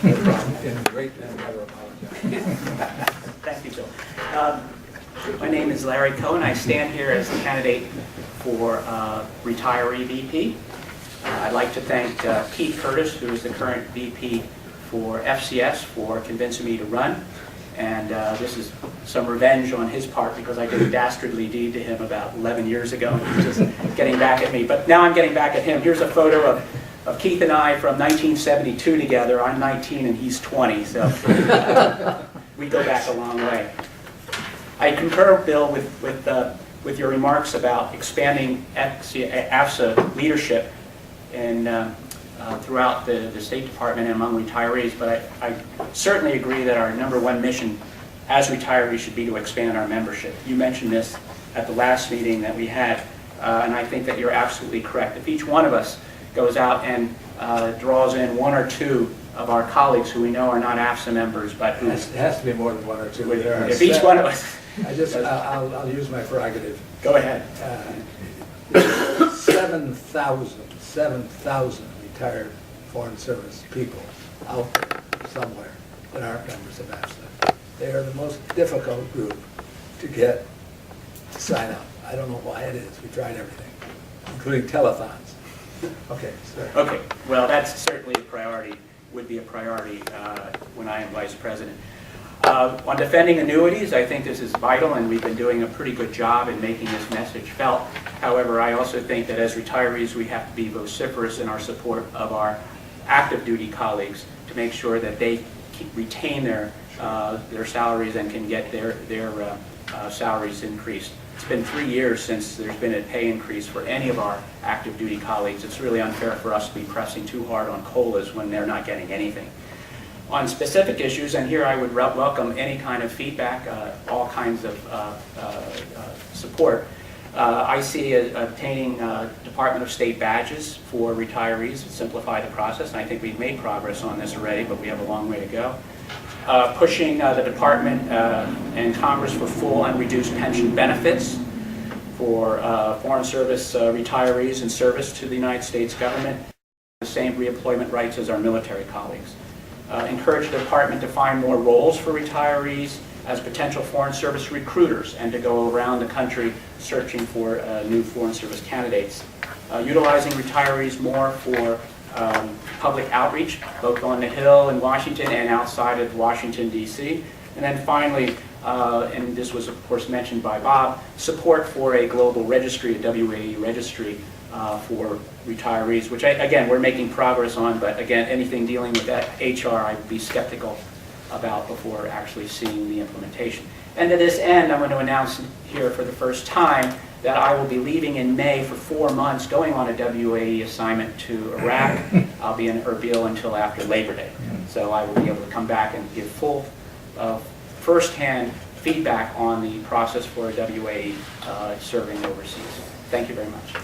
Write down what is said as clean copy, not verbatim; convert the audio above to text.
In great and never apologize. Thank you, Bill. My name is Larry Cohen. I stand here as the candidate for Retiree VP. I'd like to thank Keith Curtis, who is the current VP for FCS, for convincing me to run. And this is some revenge on his part because I did a dastardly deed to him about 11 years ago. He's just getting back at me. But now I'm getting back at him. Here's a photo of Keith and I from 1972 together. I'm 19 and he's 20, so we go back a long way. I concur, Bill, with your remarks about expanding AFSA leadership and throughout the State Department and among retirees, but I certainly agree that our number one mission as retirees should be to expand our membership. You mentioned this at the last meeting that we had, and I think that you're absolutely correct. If each one of us goes out and draws in one or two of our colleagues who we know are not AFSA members, but who... It has to be more than one or two. If each one of us... I'll use my prerogative. Go ahead. 7,000 retired Foreign Service people out there somewhere that aren't members of AFSA. They are the most difficult group to get to sign up. I don't know why it is. We tried everything, including telethons. Okay, sorry. Okay, well, that's certainly a priority, would be a priority when I am Vice President. On defending annuities, I think this is vital, and we've been doing a pretty good job in making this message felt. However, I also think that as retirees, we have to be vociferous in our support of our active duty colleagues to make sure that they retain their salaries and can get their salaries increased. It's been 3 years since there's been a pay increase for any of our active duty colleagues. It's really unfair for us to be pressing too hard on COLAs when they're not getting anything. On specific issues, and here I would welcome any kind of feedback, all kinds of support. I see obtaining Department of State badges for retirees to simplify the process, and I think we've made progress on this already, but we have a long way to go. Pushing the Department and Congress for full unreduced pension benefits for Foreign Service retirees in service to the United States government, the same reemployment rights as our military colleagues. Encourage the Department to find more roles for retirees as potential Foreign Service recruiters and to go around the country searching for new Foreign Service candidates. Utilizing retirees more for public outreach, both on the Hill in Washington and outside of Washington, D.C. And then finally, and this was of course mentioned by Bob, support for a global registry, a WAE registry, for retirees, which again, we're making progress on, but again, anything dealing with that HR, I'd be skeptical about before actually seeing the implementation. And to this end, I'm going to announce here for the first time that I will be leaving in May for 4 months, going on a WAE assignment to Iraq. I'll be in Erbil until after Labor Day. So I will be able to come back and give full, first-hand feedback on the process for a WAE serving overseas. Thank you very much.